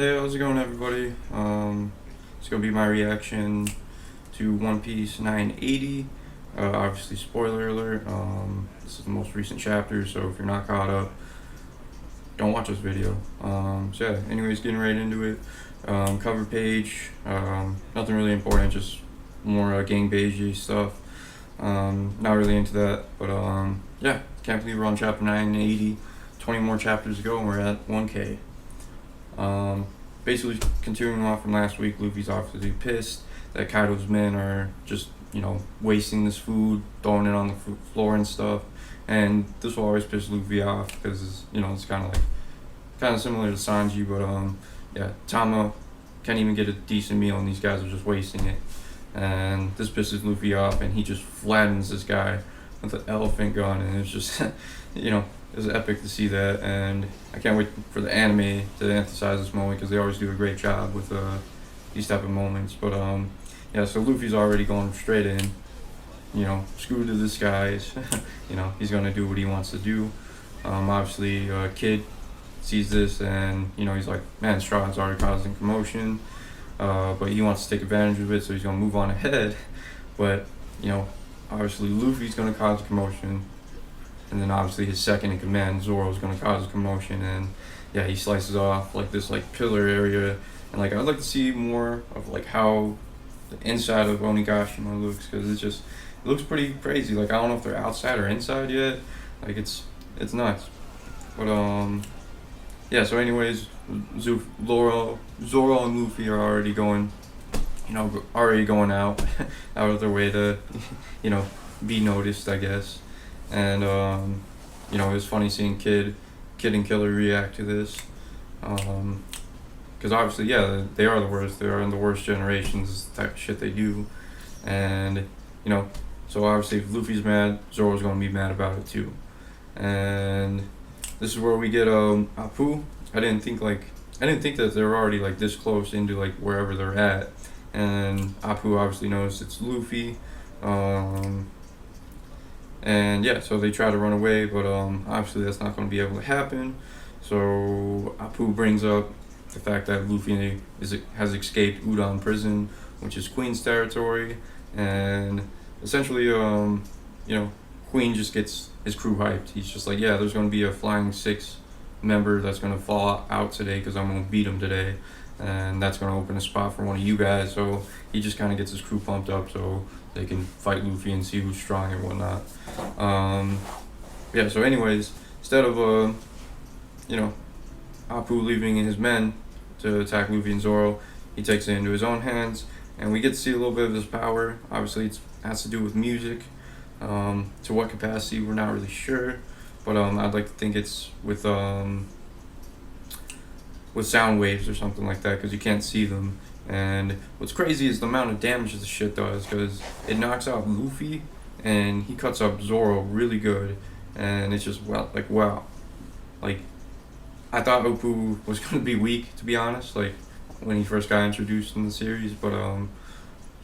Hey, how's it going, everybody? It's gonna be my reaction to One Piece 980. Obviously, spoiler alert. This is the most recent chapter, so if you're not caught up, don't watch this video. So yeah. Anyways, getting right into it. Cover page. Nothing really important, just more gang beige stuff. Not really into that, but yeah. Can't believe we're on chapter 980. 20 more chapters to go, and we're at 1K. Basically continuing on from last week, Luffy's obviously pissed that Kaido's men are just, wasting this food, throwing it on the floor and stuff. And this will always piss Luffy off because, it's kind of similar to Sanji, but yeah, Tama can't even get a decent meal and these guys are just wasting it. And this pisses Luffy off and he just flattens this guy with an elephant gun, and it's just, it was epic to see that, and I can't wait for the anime to emphasize this moment because they always do a great job with these type of moments. But yeah, so Luffy's already going straight in. Screw to this guys. He's gonna do what he wants to do. Obviously, Kid sees this and he's like, man, Straw is already causing commotion, but he wants to take advantage of it, so he's gonna move on ahead. But obviously Luffy's gonna cause a commotion. And then obviously his second in command, Zoro, is going to cause a commotion, and yeah, he slices off like this pillar area, and I'd like to see more of how the inside of Onigashima looks, because it looks pretty crazy. I don't know if they're outside or inside yet. It's nuts. But yeah. So anyways, Zoro and Luffy are already going, out out of their way to, be noticed, I guess. And it was funny seeing Kid and Killer react to this, because obviously, yeah, they are the worst. They are in the worst generations, the type of shit they do, and so obviously if Luffy's mad, Zoro's gonna be mad about it too. And this is where we get Appo. I didn't think that they were already this close into wherever they're at, and Appo obviously knows it's Luffy. And yeah, so they try to run away, but obviously that's not going to be able to happen. So Appo brings up the fact that Luffy has escaped Udon prison, which is Queen's territory, and essentially, Queen just gets his crew hyped. He's just like, yeah, there's going to be a flying 6 member that's going to fall out today because I'm going to beat him today, and that's going to open a spot for one of you guys. So he just kind of gets his crew pumped up so they can fight Luffy and see who's strong and whatnot. Yeah, so anyways, instead of Appo leaving his men to attack Luffy and Zoro, he takes it into his own hands, and we get to see a little bit of his power. Obviously it has to do with music. To what capacity, we're not really sure, but I'd like to think it's with sound waves or something like that, because you can't see them. And what's crazy is the amount of damage this shit does, because it knocks out Luffy and he cuts up Zoro really good, and it's just wow. I thought Appo was gonna be weak, to be honest, when he first got introduced in the series, but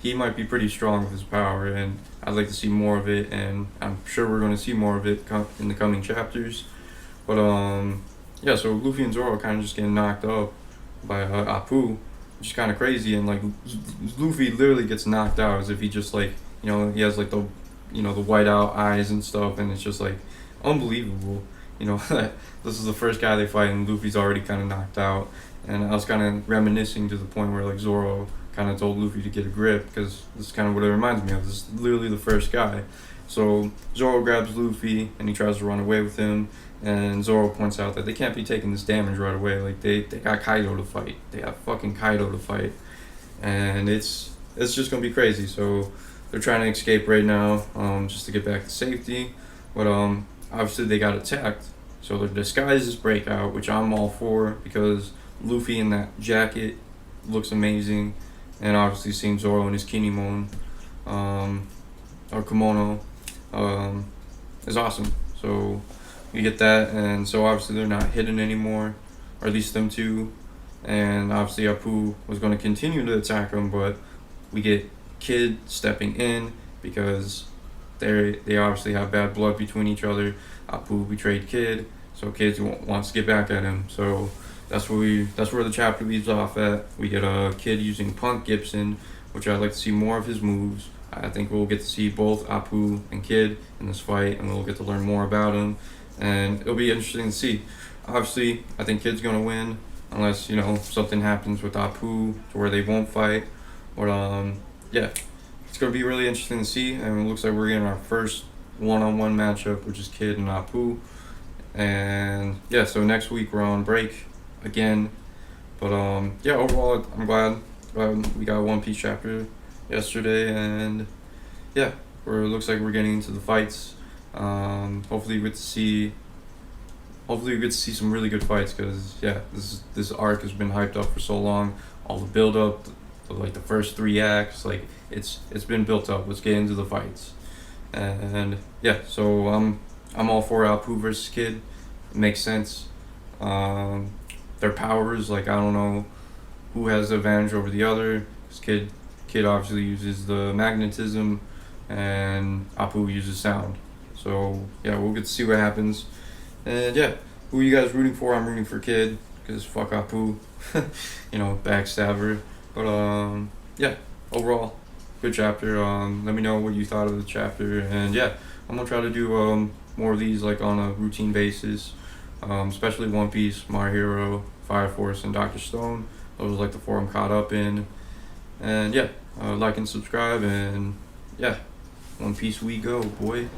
he might be pretty strong with his power, and I'd like to see more of it, and I'm sure we're gonna see more of it in the coming chapters. But yeah, so Luffy and Zoro kind of just getting knocked up by Appo, which is kind of crazy. And Luffy literally gets knocked out as if he just he has the the white out eyes and stuff, and it's just unbelievable. That this is the first guy they fight and Luffy's already kind of knocked out. And I was kind of reminiscing to the point where Zoro kind of told Luffy to get a grip, because this is kind of what it reminds me of. This is literally the first guy. So Zoro grabs Luffy and he tries to run away with him, and Zoro points out that they can't be taking this damage right away. They got Kaido to fight. They got fucking Kaido to fight, and it's just gonna be crazy. So they're trying to escape right now, just to get back to safety. But obviously they got attacked. So their disguises break out, which I'm all for, because Luffy in that jacket looks amazing, and obviously seeing Zoro in his kinemon or kimono is awesome. So you get that, and so obviously they're not hidden anymore, or at least them two. And obviously Appo was going to continue to attack them, but we get Kid stepping in because they obviously have bad blood between each other. Appo betrayed Kid, so Kid wants to get back at him. So that's where the chapter leaves off at. We get a kid using Punk Gibson, which I'd like to see more of his moves. I think we'll get to see both Appo and Kid in this fight, and we'll get to learn more about him, and it'll be interesting to see. Obviously, I think Kid's gonna win, unless something happens with Appo to where they won't fight. But yeah, it's gonna be really interesting to see, and it looks like we're getting our first one-on-one matchup, which is Kid and Appo. And yeah, so next week we're on break again. But yeah, overall I'm glad we got a One Piece chapter yesterday, and yeah, it looks like we're getting into the fights. Hopefully we get to see some really good fights, because yeah, this arc has been hyped up for so long. All the build up, like the first 3 acts, like it's been built up. Let's get into the fights. And yeah, so I'm all for Appo versus Kid. It makes sense. Their powers, like, I don't know who has the advantage over the other. 'Cause Kid obviously uses the magnetism, and Appo uses sound. So yeah, we'll get to see what happens. And yeah, who are you guys rooting for? I'm rooting for Kid, because fuck Appo, backstabber. But yeah, overall, good chapter. Let me know what you thought of the chapter, and yeah, I'm gonna try to do more of these, like, on a routine basis, especially One Piece, My Hero, Fire Force, and Dr. Stone. Those are like the 4 I'm caught up in. And yeah, like and subscribe, and yeah, One Piece we go, boy.